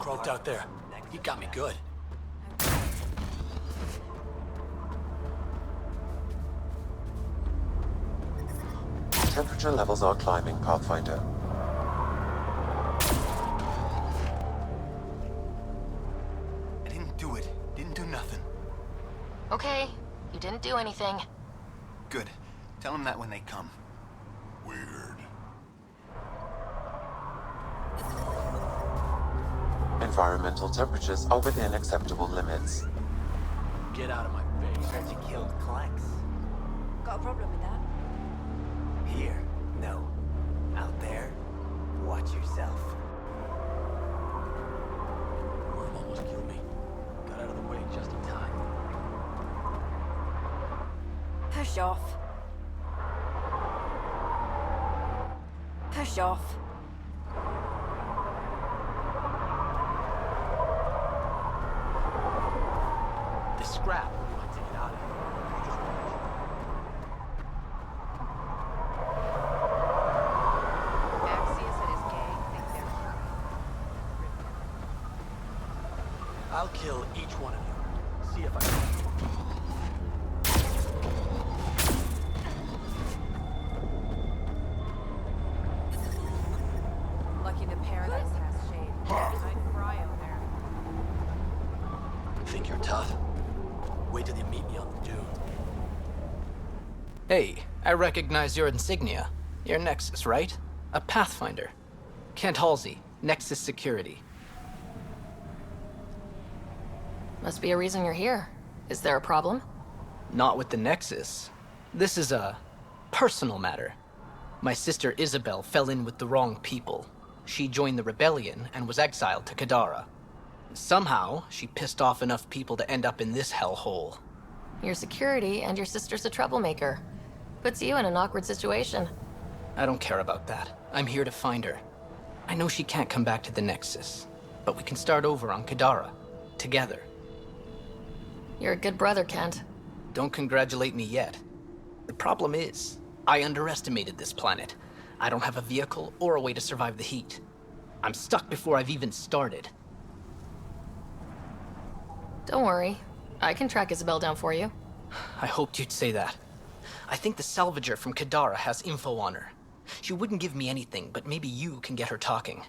croaked out there. He got me good. Temperature levels are climbing, Pathfinder. I didn't do it. Didn't do nothing. Okay, you didn't do anything. Good. Tell them that when they come. Weird. Environmental temperatures are within acceptable limits. Get out of my face. Said you killed Klex. Got a problem with that? Here, no. Out there, watch yourself. Worm almost killed me. Got out of the way just in time. Push off. Push off. This scrap might take it out of here. Axios and his gang think they're... I'll kill each one of you. See if I can. Lucky the Paradise has shade. I'd fry out there. Think you're tough? Wait till they meet me on the dune. Hey, I recognize your insignia. You're Nexus, right? A Pathfinder. Kent Halsey, Nexus Security. Must be a reason you're here. Is there a problem? Not with the Nexus. This is a personal matter. My sister Isabel fell in with the wrong people. She joined the rebellion and was exiled to Kadara. Somehow, she pissed off enough people to end up in this hellhole. Your security and your sister's a troublemaker. Puts you in an awkward situation. I don't care about that. I'm here to find her. I know she can't come back to the Nexus, but we can start over on Kadara. Together. You're a good brother, Kent. Don't congratulate me yet. The problem is, I underestimated this planet. I don't have a vehicle or a way to survive the heat. I'm stuck before I've even started. Don't worry. I can track Isabel down for you. I hoped you'd say that. I think the salvager from Kadara has info on her. She wouldn't give me anything, but maybe you can get her talking.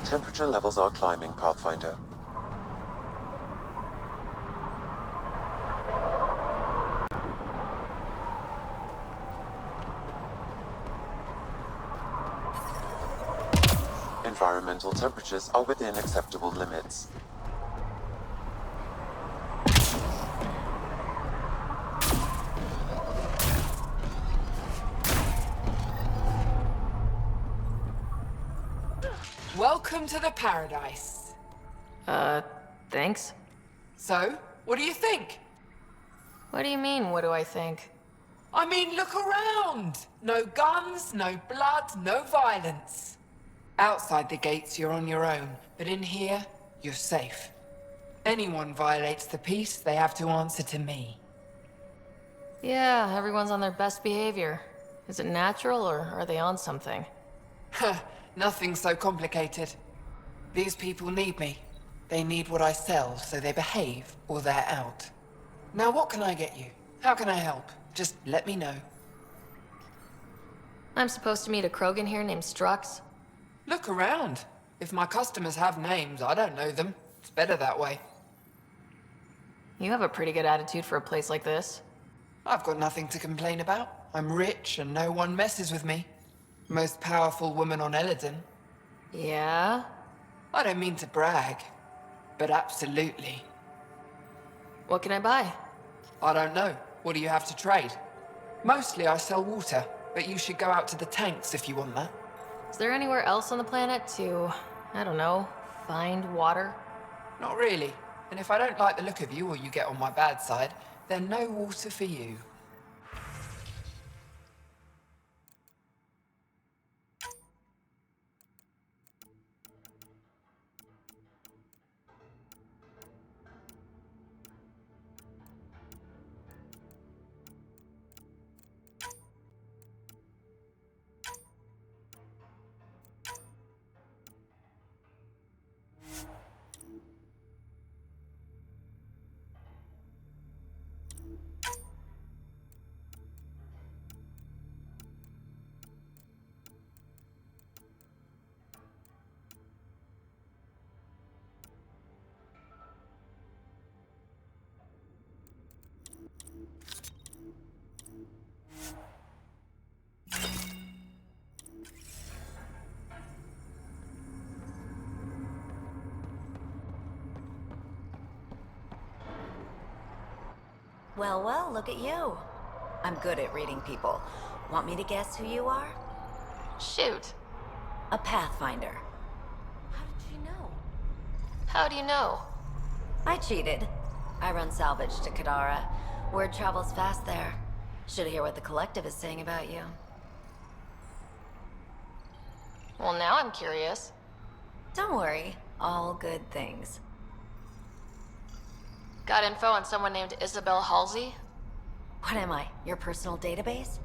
Temperature levels are climbing, Pathfinder. Environmental temperatures are within acceptable limits. Welcome to the Paradise. Thanks? So, what do you think? What do you mean, what do I think? I mean, look around. No guns, no blood, no violence. Outside the gates, you're on your own, but in here, you're safe. Anyone violates the peace, they have to answer to me. Yeah, everyone's on their best behavior. Is it natural, or are they on something? Huh, nothing so complicated. These people need me. They need what I sell, so they behave, or they're out. Now what can I get you? How can I help? Just let me know. I'm supposed to meet a Krogan here named Strux. Look around. If my customers have names, I don't know them. It's better that way. You have a pretty good attitude for a place like this. I've got nothing to complain about. I'm rich and no one messes with me. Most powerful woman on Elaaden. Yeah? I don't mean to brag, but absolutely. What can I buy? I don't know. What do you have to trade? Mostly I sell water, but you should go out to the tanks if you want that. Is there anywhere else on the planet to, I don't know, find water? Not really. And if I don't like the look of you or you get on my bad side, then no water for you. Well, well, look at you. I'm good at reading people. Want me to guess who you are? Shoot. A Pathfinder. How did she know? How do you know? I cheated. I run salvage to Kadara. Word travels fast there. Should hear what the Collective is saying about you. Well, now I'm curious. Don't worry. All good things. Got info on someone named Isabel Halsey? What am I? Your personal database?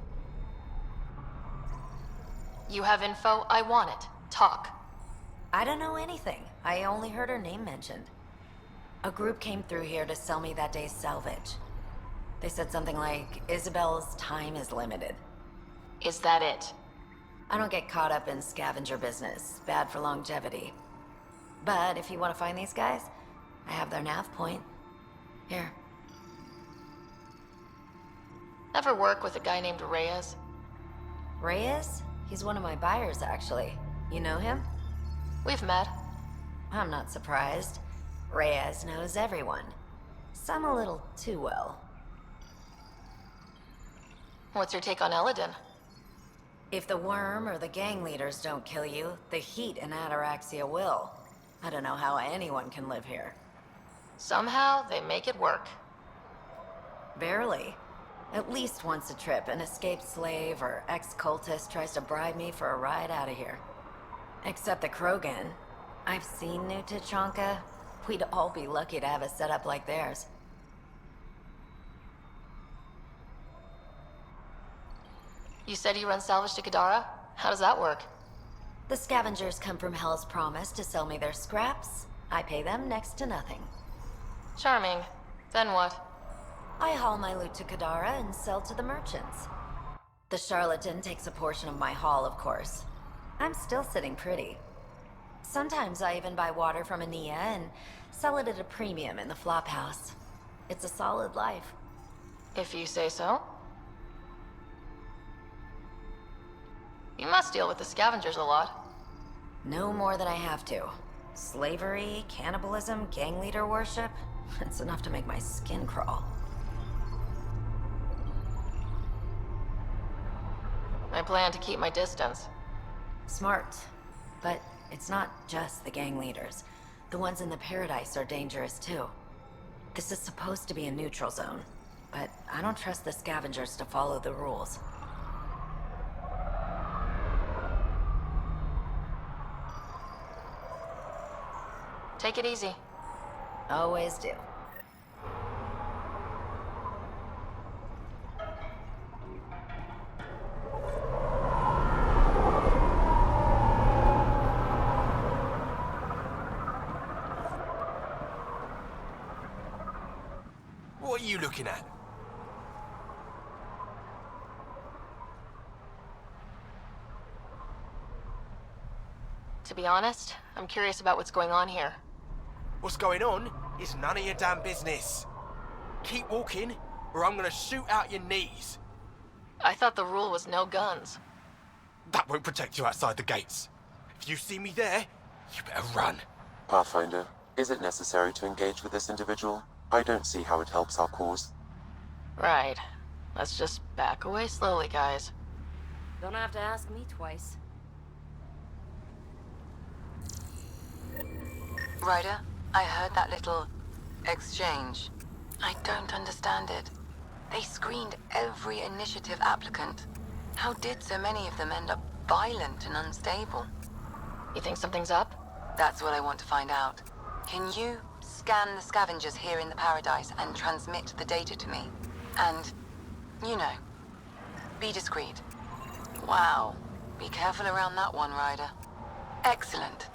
You have info? I want it. Talk. I don't know anything. I only heard her name mentioned. A group came through here to sell me that day's salvage. They said something like, Isabel's time is limited. Is that it? I don't get caught up in scavenger business. Bad for longevity. But if you want to find these guys, I have their nav point. Here. Ever work with a guy named Reyes? Reyes? He's one of my buyers, actually. You know him? We've met. I'm not surprised. Reyes knows everyone. Some a little too well. What's your take on Elaaden? If the worm or the gang leaders don't kill you, the heat in Ataraxia will. I don't know how anyone can live here. Somehow, they make it work. Barely. At least once a trip, an escaped slave or ex-cultist tries to bribe me for a ride out of here. Except the Krogan. I've seen New Tachanka. We'd all be lucky to have a setup like theirs. You said you run salvage to Kadara? How does that work? The scavengers come from Hell's Promise to sell me their scraps. I pay them next to nothing. Charming. Then what? I haul my loot to Kadara and sell to the merchants. The charlatan takes a portion of my haul, of course. I'm still sitting pretty. Sometimes I even buy water from Ania and sell it at a premium in the flop house. It's a solid life. If you say so. You must deal with the scavengers a lot. No more than I have to. Slavery, cannibalism, gang leader worship. It's enough to make my skin crawl. I plan to keep my distance. Smart. But it's not just the gang leaders. The ones in the Paradise are dangerous too. This is supposed to be a neutral zone, but I don't trust the scavengers to follow the rules. Take it easy. Always do. What are you looking at? To be honest, I'm curious about what's going on here. What's going on is none of your damn business. Keep walking, or I'm gonna shoot out your knees. I thought the rule was no guns. That won't protect you outside the gates. If you see me there, you better run. Pathfinder, is it necessary to engage with this individual? I don't see how it helps our cause. Right. Let's just back away slowly, guys. Don't have to ask me twice. Ryder, I heard that little exchange. I don't understand it. They screened every initiative applicant. How did so many of them end up violent and unstable? You think something's up? That's what I want to find out. Can you scan the scavengers here in the Paradise and transmit the data to me? And, you know, be discreet. Wow. Be careful around that one, Ryder. Excellent.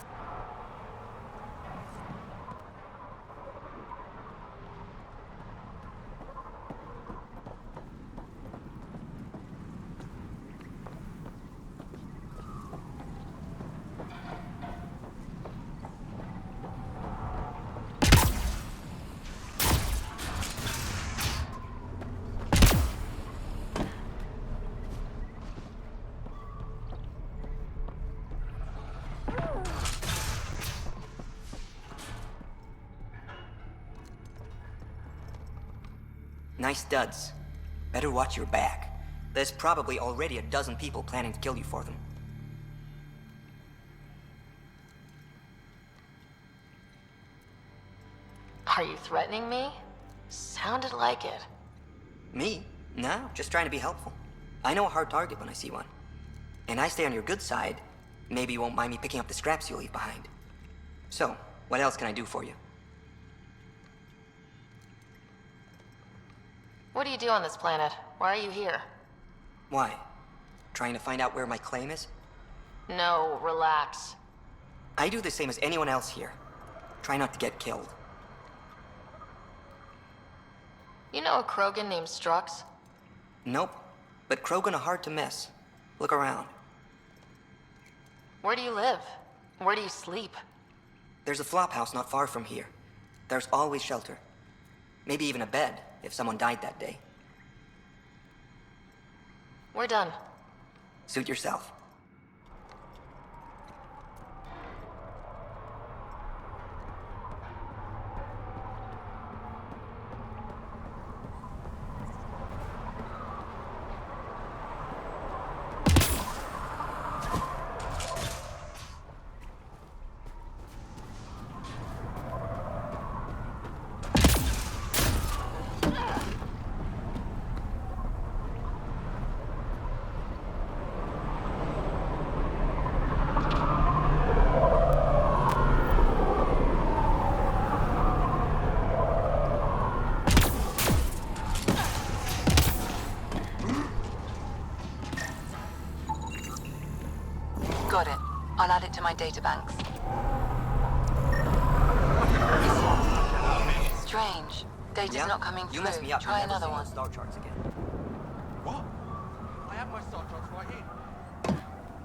Nice studs. Better watch your back. There's probably already a dozen people planning to kill you for them. Are you threatening me? Sounded like it. Me? No, just trying to be helpful. I know a hard target when I see one. And I stay on your good side, maybe you won't mind me picking up the scraps you leave behind. So, what else can I do for you? What do you do on this planet? Why are you here? Why? Trying to find out where my claim is? No, relax. I do the same as anyone else here. Try not to get killed. You know a Krogan named Strux? Nope. But Krogan are hard to miss. Look around. Where do you live? Where do you sleep? There's a flop house not far from here. There's always shelter. Maybe even a bed, if someone died that day. We're done. Suit yourself. Got it. I'll add it to my databanks. Strange. Data's Yeah? not coming You through. messed me up. Try You'll never another see one. those star charts again. What? I have my star charts right here.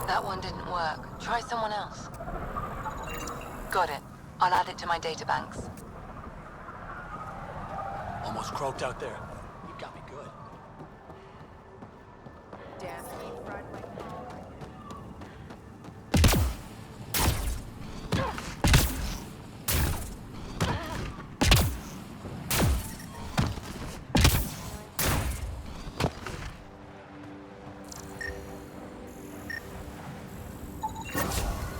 That one didn't work. Try someone else. Got it. I'll add it to my databanks. Almost croaked out there. You got me good. Damn deep fried my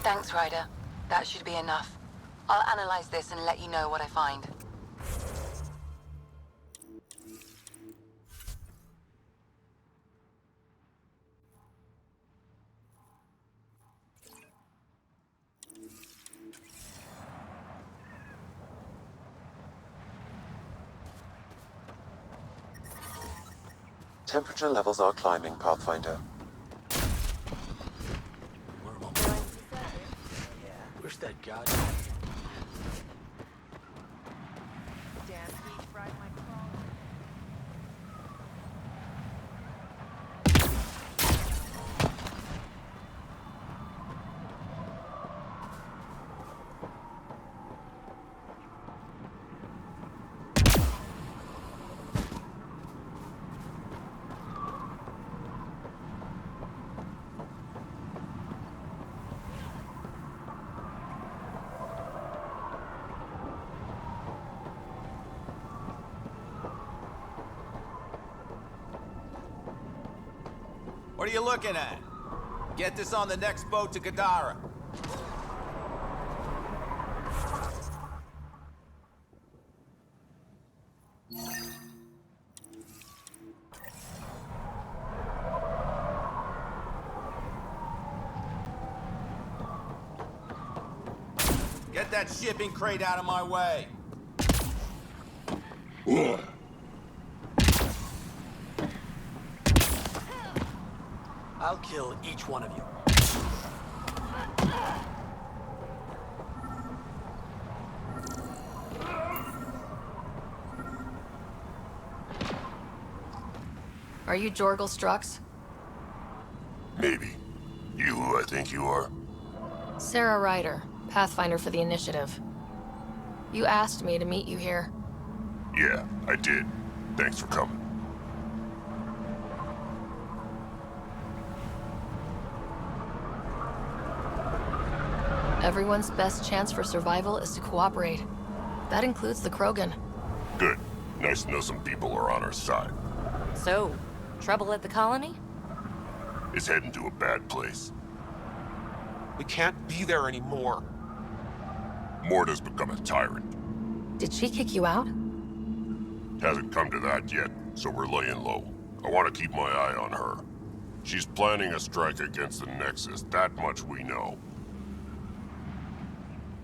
Thanks, Ryder. That should be enough. I'll analyze this and let you know what I find. Temperature levels are climbing, Pathfinder. Where's that god? damn deep fried my crawler. What are you looking at? Get this on the next boat to Kadara. Get that shipping crate out of my way. I'll kill each one of you. Are you Jorgal Strux? Maybe. You who I think you are? Sarah Ryder, Pathfinder for the Initiative. You asked me to meet you here. Yeah, I did. Thanks for coming. Everyone's best chance for survival is to cooperate. That includes the Krogan. Good. Nice to know some people are on our side. So, trouble at the colony? It's heading to a bad place. We can't be there anymore. Morta's become a tyrant. Did she kick you out? Hasn't come to that yet, so we're laying low. I want to keep my eye on her. She's planning a strike against the Nexus, that much we know.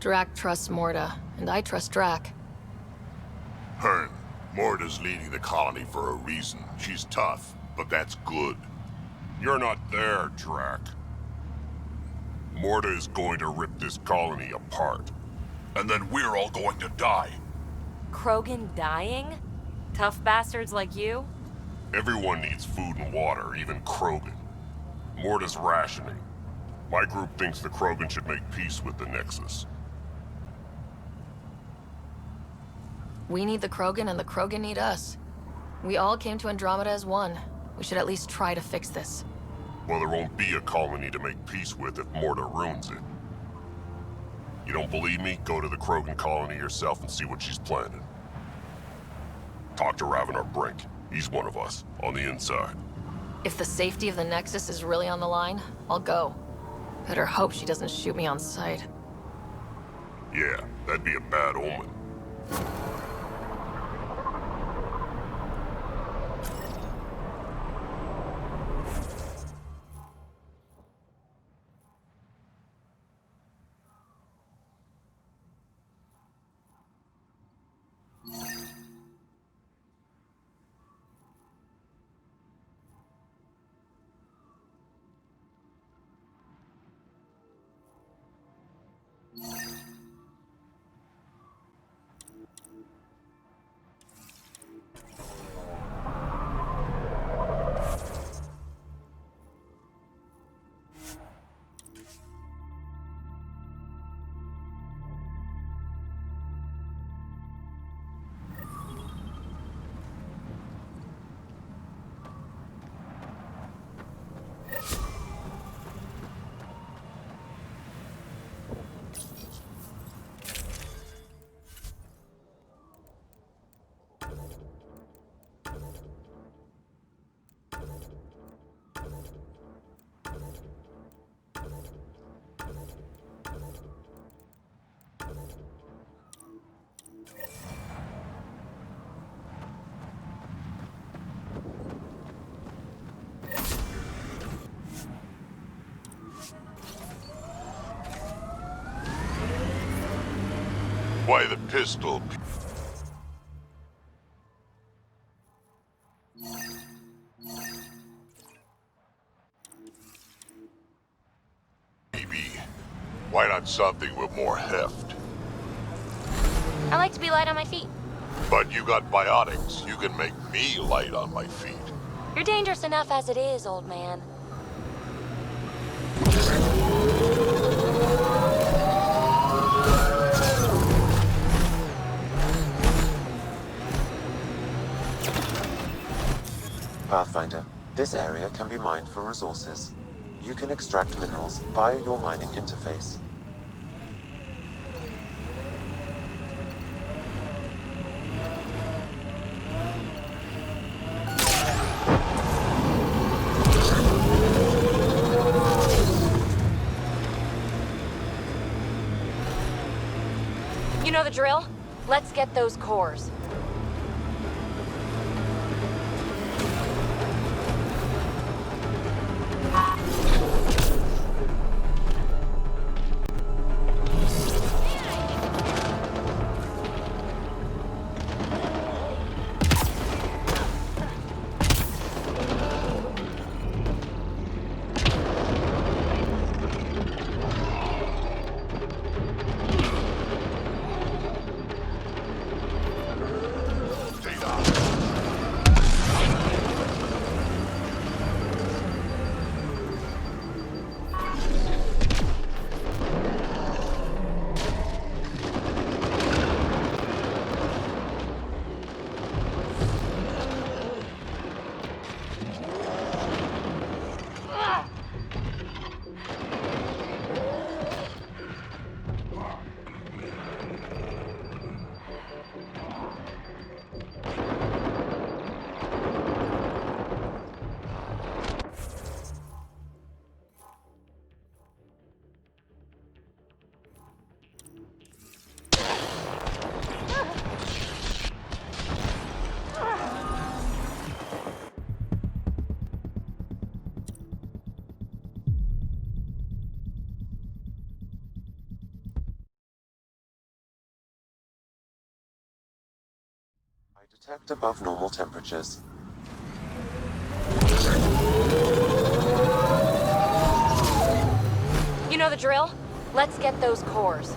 Drac trusts Morta, and I trust Drac. Hearn, Morta's leading the colony for a reason. She's tough, but that's good. You're not there, Drac. Morta is going to rip this colony apart. And then we're all going to die. Krogan dying? Tough bastards like you? Everyone needs food and water, even Krogan. Morta's rationing. My group thinks the Krogan should make peace with the Nexus. We need the Krogan and the Krogan need us. We all came to Andromeda as one. We should at least try to fix this. Well, there won't be a colony to make peace with if Morta ruins it. You don't believe me? Go to the Krogan colony yourself and see what she's planning. Talk to Ravenar Brink. He's one of us, on the inside. If the safety of the Nexus is really on the line, I'll go. Better hope she doesn't shoot me on sight. Yeah, that'd be a bad omen. Why the pistol? Maybe. Why not something with more heft? I like to be light on my feet. But you got biotics. You can make me light on my feet. You're dangerous enough as it is, old man. Pathfinder, this area can be mined for resources. You can extract minerals via your mining interface. drill? Let's get those cores. I detect above normal temperatures. You know the drill? Let's get those cores.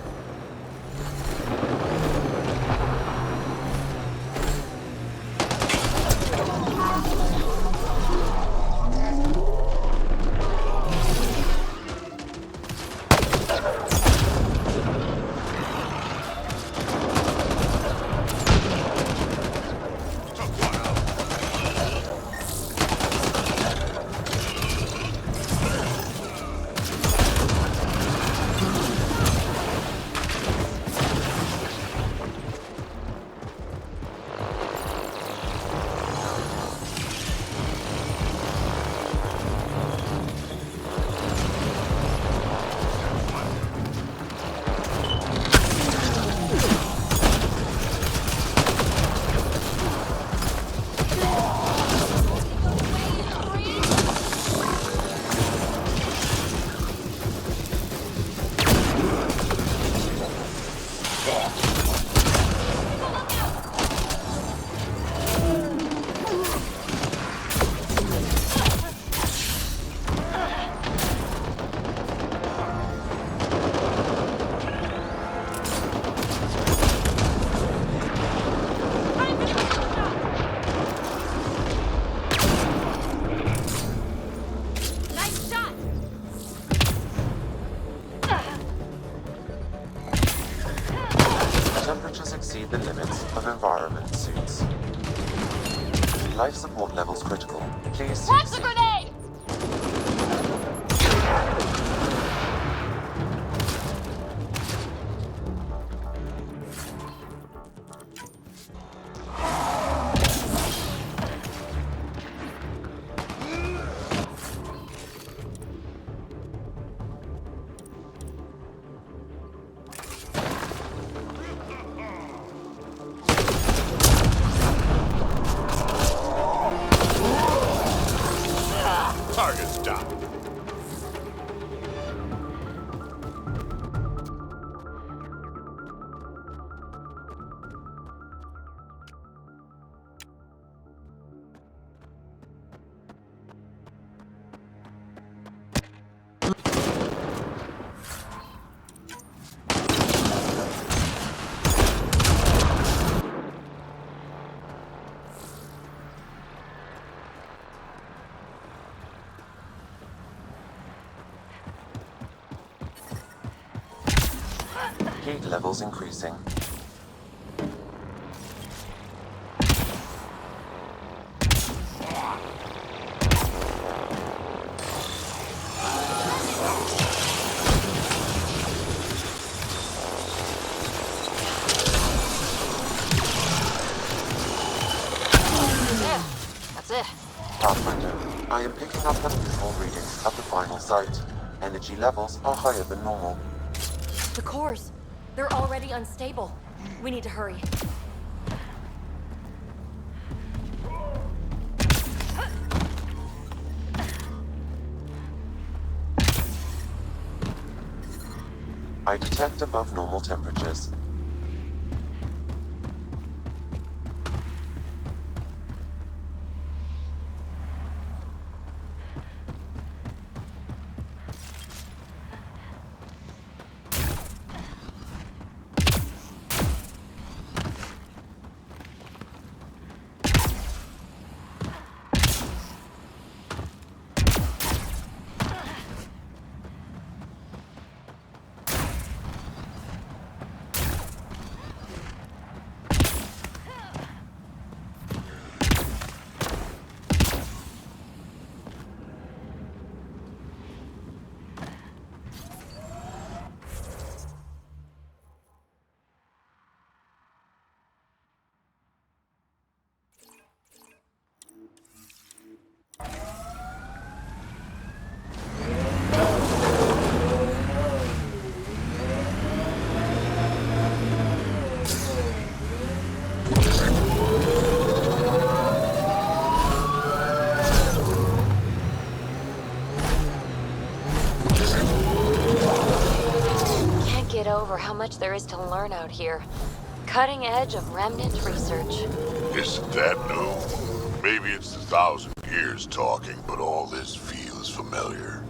Temperatures exceed the limits of environment suits. Life support levels critical. Please seek Launch the safety. grenade! Target's down. Heat levels increasing. There. That's it. Pathfinder, I am picking up unusual readings at the final site. Energy levels are higher than normal. The cores. They're already unstable. We need to hurry. I detect above normal temperatures. Get over how much there is to learn out here. Cutting edge of remnant research. Isn't that new? Maybe it's 1,000 years talking, but all this feels familiar.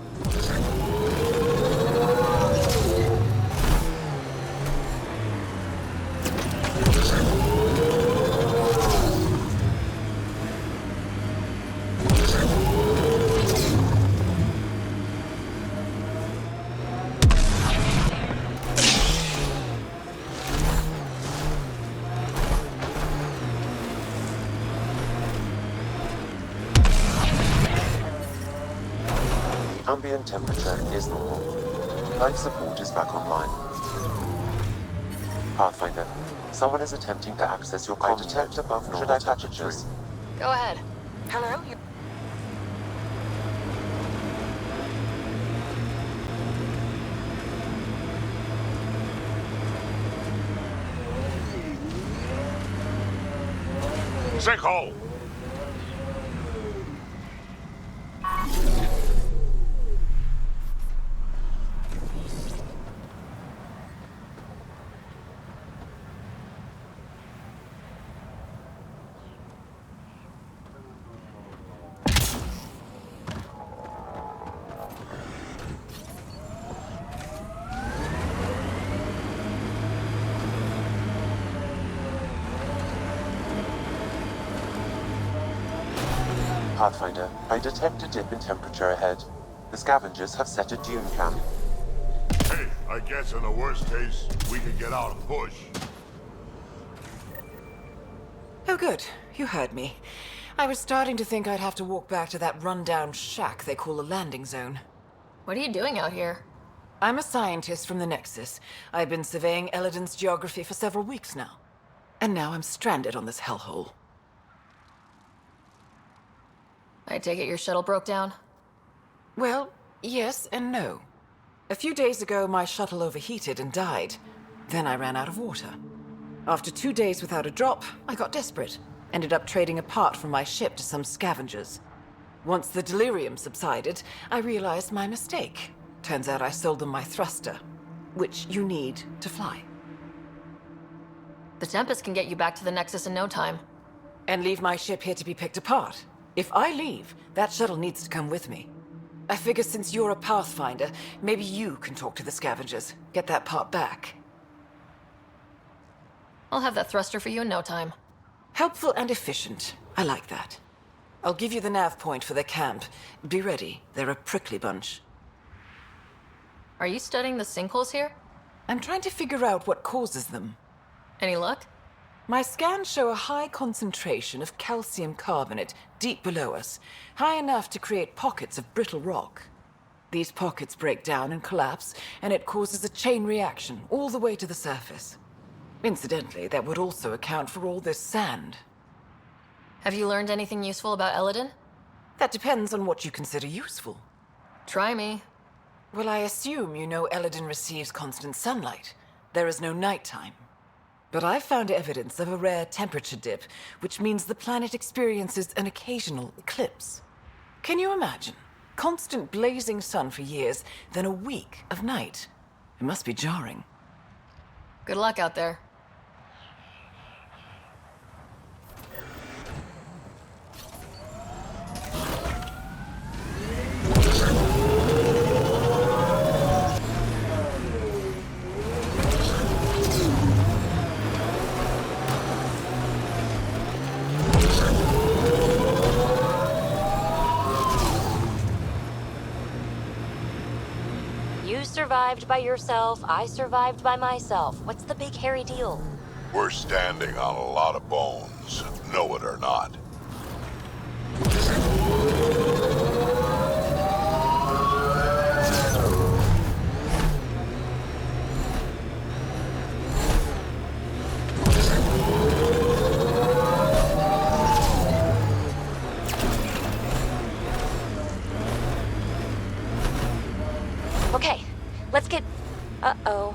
Ambient temperature is normal. Life support is back online. Pathfinder, someone is attempting to access your comm. I detect above normal temperatures. Go ahead. Hello? Sinkhole! Pathfinder, I detect a dip in temperature ahead. The scavengers have set a dune camp. Hey, I guess in the worst case, we can get out and push. Oh, good. You heard me. I was starting to think I'd have to walk back to that rundown shack they call a landing zone. What are you doing out here? I'm a scientist from the Nexus. I've been surveying Elaaden's geography for several weeks now. And now I'm stranded on this hellhole. I take it your shuttle broke down? Well, yes and no. A few days ago, my shuttle overheated and died. Then I ran out of water. After 2 days without a drop, I got desperate. Ended up trading a part from my ship to some scavengers. Once the delirium subsided, I realized my mistake. Turns out I sold them my thruster, which you need to fly. The Tempest can get you back to the Nexus in no time. And leave my ship here to be picked apart. If I leave, that shuttle needs to come with me. I figure since you're a Pathfinder, maybe you can talk to the scavengers. Get that part back. I'll have that thruster for you in no time. Helpful and efficient. I like that. I'll give you the nav point for their camp. Be ready. They're a prickly bunch. Are you studying the sinkholes here? I'm trying to figure out what causes them. Any luck? My scans show a high concentration of calcium carbonate deep below us, high enough to create pockets of brittle rock. These pockets break down and collapse, and it causes a chain reaction all the way to the surface. Incidentally, that would also account for all this sand. Have you learned anything useful about Elaaden? That depends on what you consider useful. Try me. Well, I assume you know Elaaden receives constant sunlight. There is no nighttime. but I've found evidence of a rare temperature dip, which means the planet experiences an occasional eclipse. Can you imagine? Constant blazing sun for years, then a week of night. It must be jarring. Good luck out there. You survived by yourself, I survived by myself. What's the big hairy deal? We're standing on a lot of bones, know it or not. Okay, let's get... Uh-oh.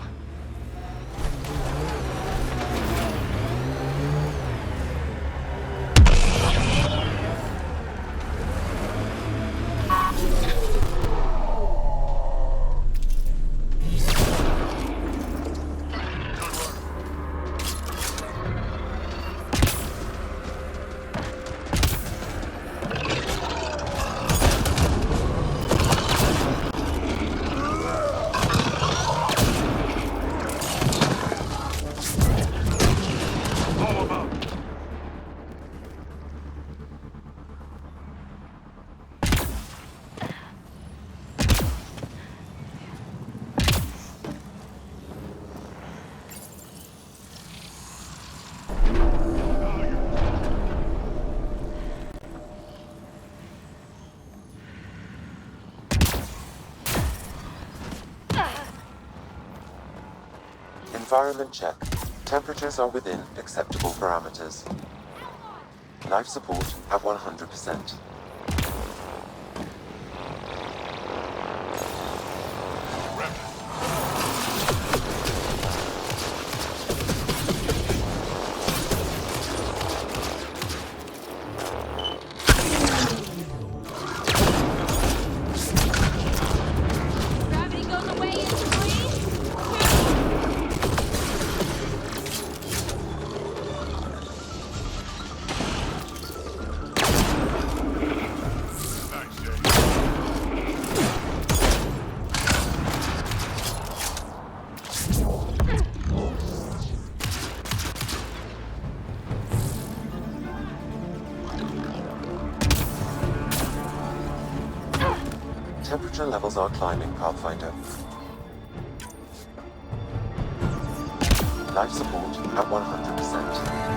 Environment check. Temperatures are within acceptable parameters. Life support at 100%. Gravity goes away in 3, 2. Temperature levels are climbing, Pathfinder. Life support at 100%.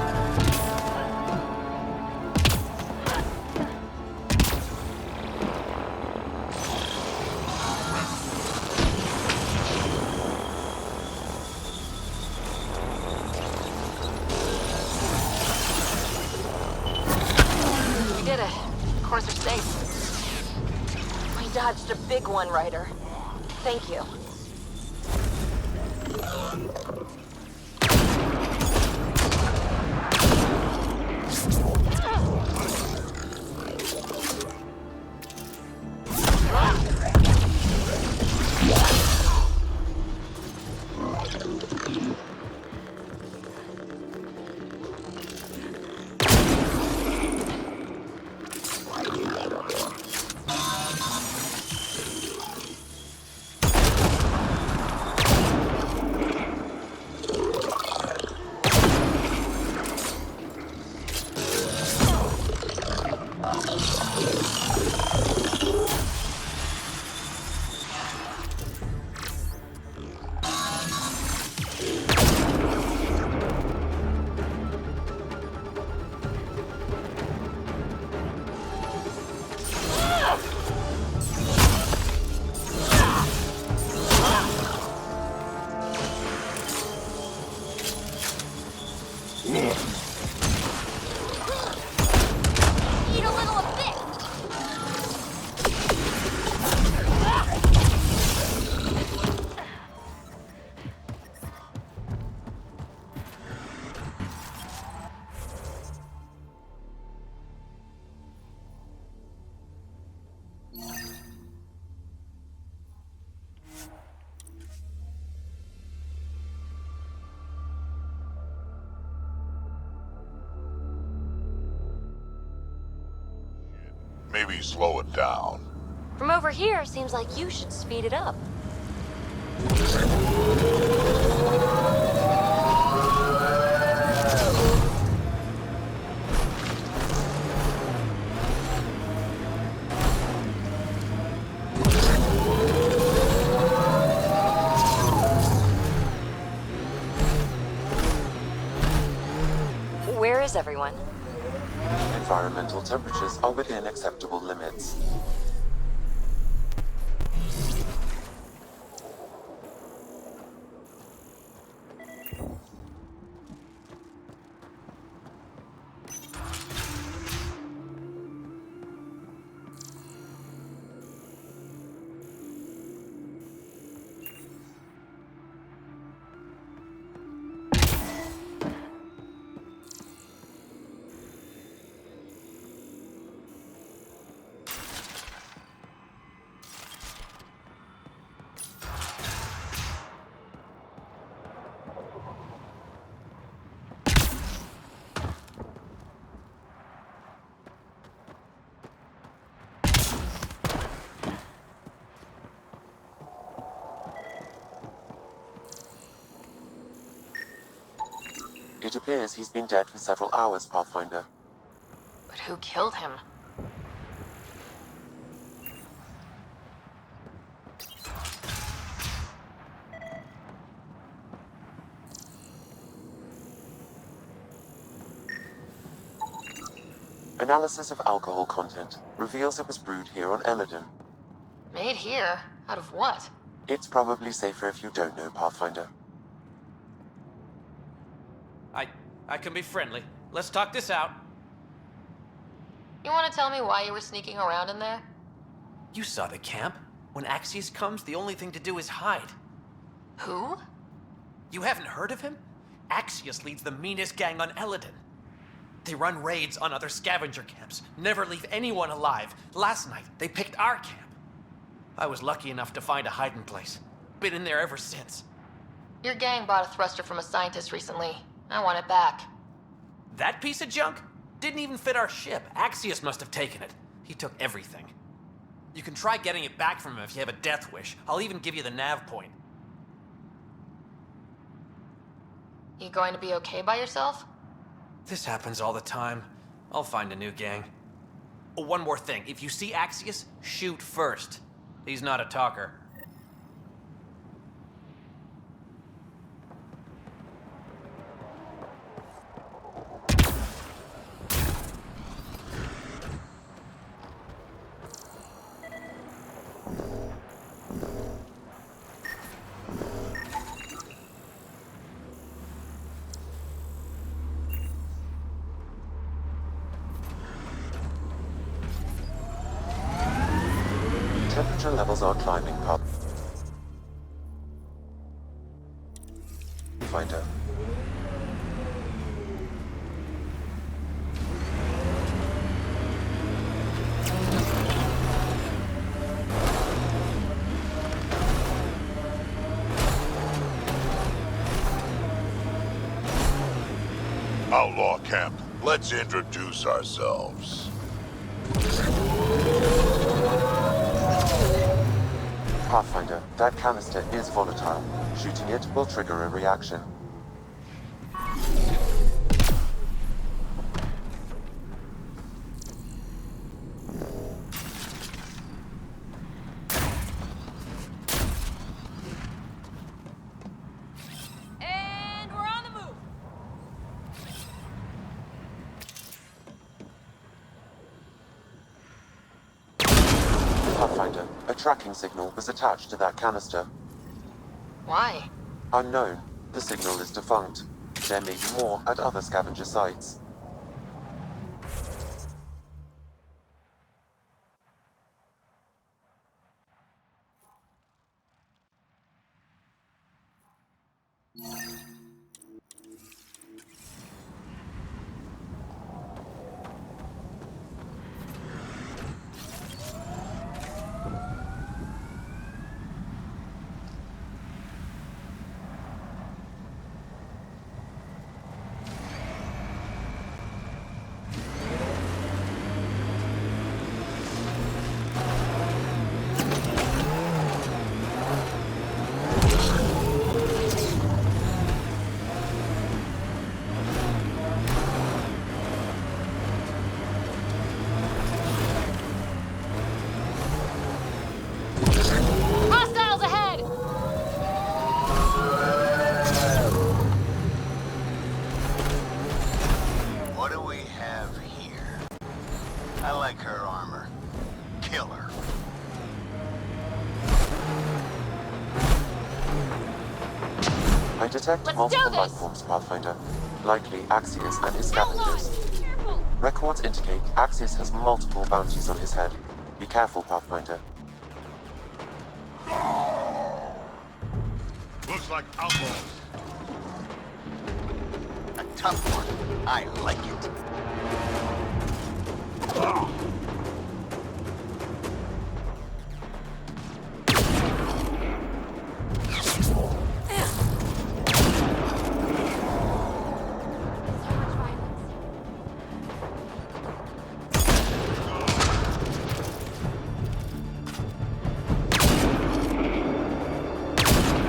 We did it. Cores are safe. We dodged a big one, Ryder. Thank you. Maybe slow it down. From over here, seems like you should speed it up. Where is everyone? Environmental temperatures are within acceptable limits. It appears he's been dead for several hours, Pathfinder. But who killed him? Analysis of alcohol content reveals it was brewed here on Elaaden. Made here? Out of what? It's probably safer if you don't know, Pathfinder. I can be friendly. Let's talk this out. You want to tell me why you were sneaking around in there? You saw the camp. When Axius comes, the only thing to do is hide. Who? You haven't heard of him? Axius leads the meanest gang on Elaaden. They run raids on other scavenger camps, never leave anyone alive. Last night, they picked our camp. I was lucky enough to find a hiding place. Been in there ever since. Your gang bought a thruster from a scientist recently. I want it back. That piece of junk? Didn't even fit our ship. Axius must have taken it. He took everything. You can try getting it back from him if you have a death wish. I'll even give you the nav point. You going to be okay by yourself? This happens all the time. I'll find a new gang. Oh, one more thing. If you see Axius, shoot first. He's not a talker. Temperature levels are climbing, Pathfinder. Outlaw camp, let's introduce ourselves. Pathfinder, that canister is volatile. Shooting it will trigger a reaction. And we're on the move. Pathfinder, a tracking signal was attached to that canister. Why? Unknown. The signal is defunct. There may be more at other scavenger sites. What do we have here? I like her armor. Kill her. I detect multiple life forms, Pathfinder. Likely Axios and his scavengers. Records indicate Axios has multiple bounties on his head. Be careful, Pathfinder. Looks like outlaws. A tough one. I like it.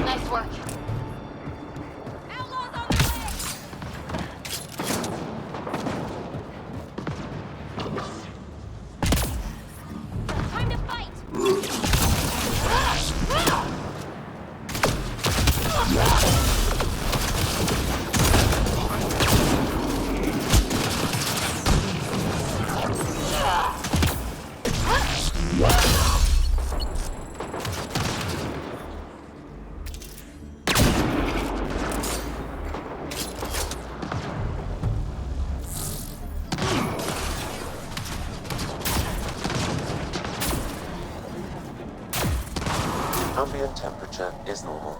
Nice work. Time to fight! Ambient temperature is normal.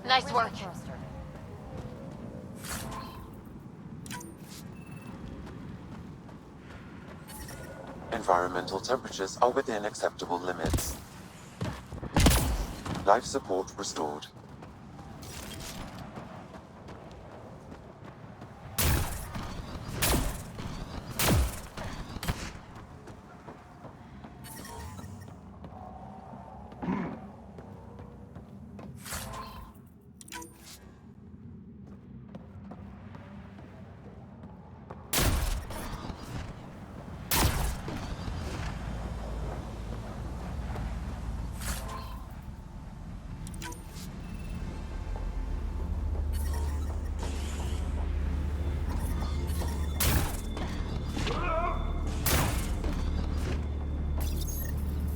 Nice work. Environmental temperatures are within acceptable limits. Life support restored.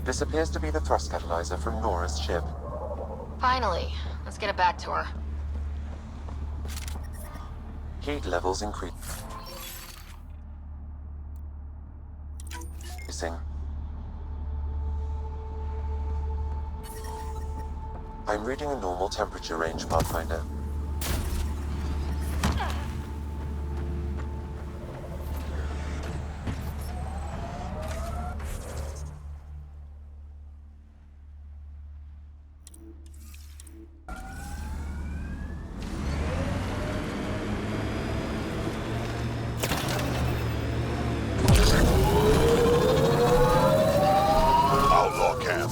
This appears to be the thrust catalyzer from Nora's ship. Finally. Let's get it back to her. Heat levels increasing. I'm reading a normal temperature range, Pathfinder. Outlaw camp.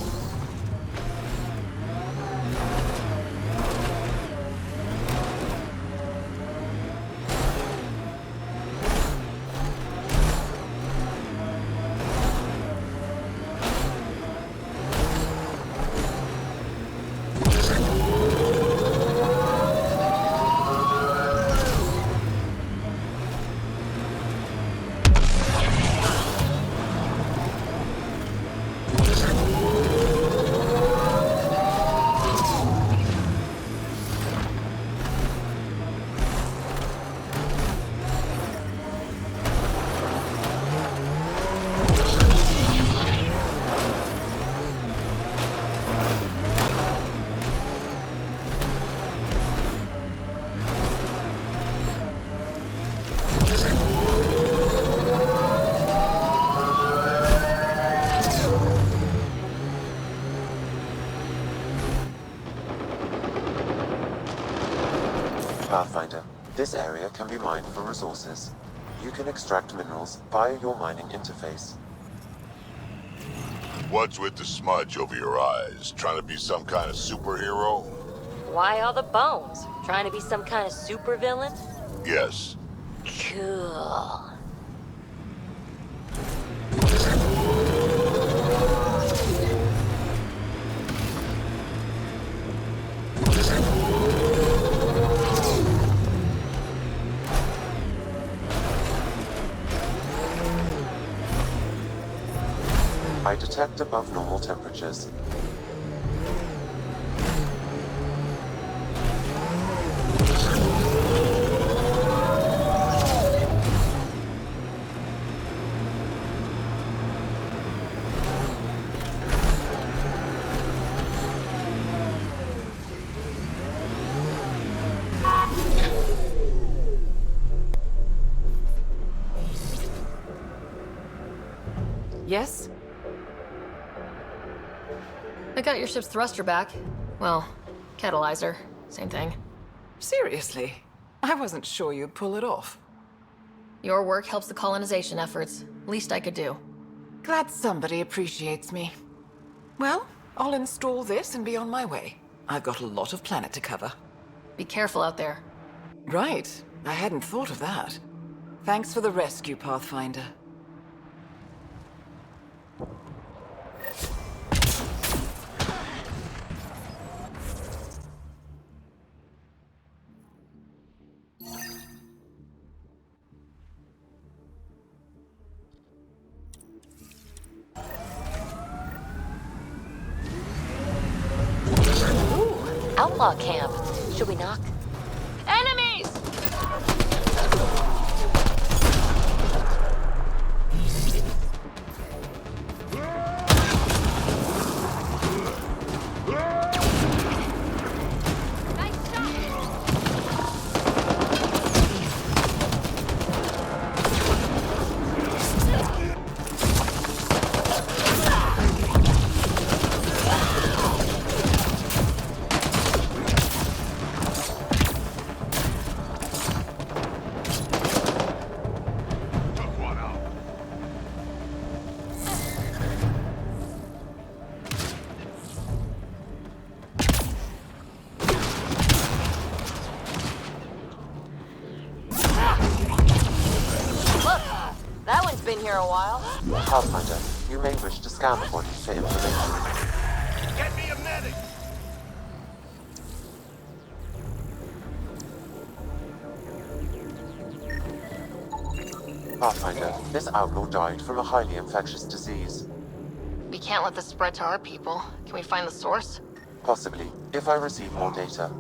Pathfinder, this area can be mined for resources. You can extract minerals via your mining interface. What's with the smudge over your eyes? Trying to be some kind of superhero? Why all the bones? Trying to be some kind of supervillain? Yes. Cool. I detect above normal temperatures. Yes? I got your ship's thruster back. Well, catalyzer. Same thing. Seriously? I wasn't sure you'd pull it off. Your work helps the colonization efforts. Least I could do. Glad somebody appreciates me. Well, I'll install this and be on my way. I've got a lot of planet to cover. Be careful out there. Right. I hadn't thought of that. Thanks for the rescue, Pathfinder. Outlaw camp. Should we knock? Enemies! Been here a while. Pathfinder, you may wish to scan the body for information. Get me a medic! Pathfinder, this outlaw died from a highly infectious disease. We can't let this spread to our people. Can we find the source? Possibly, if I receive more data.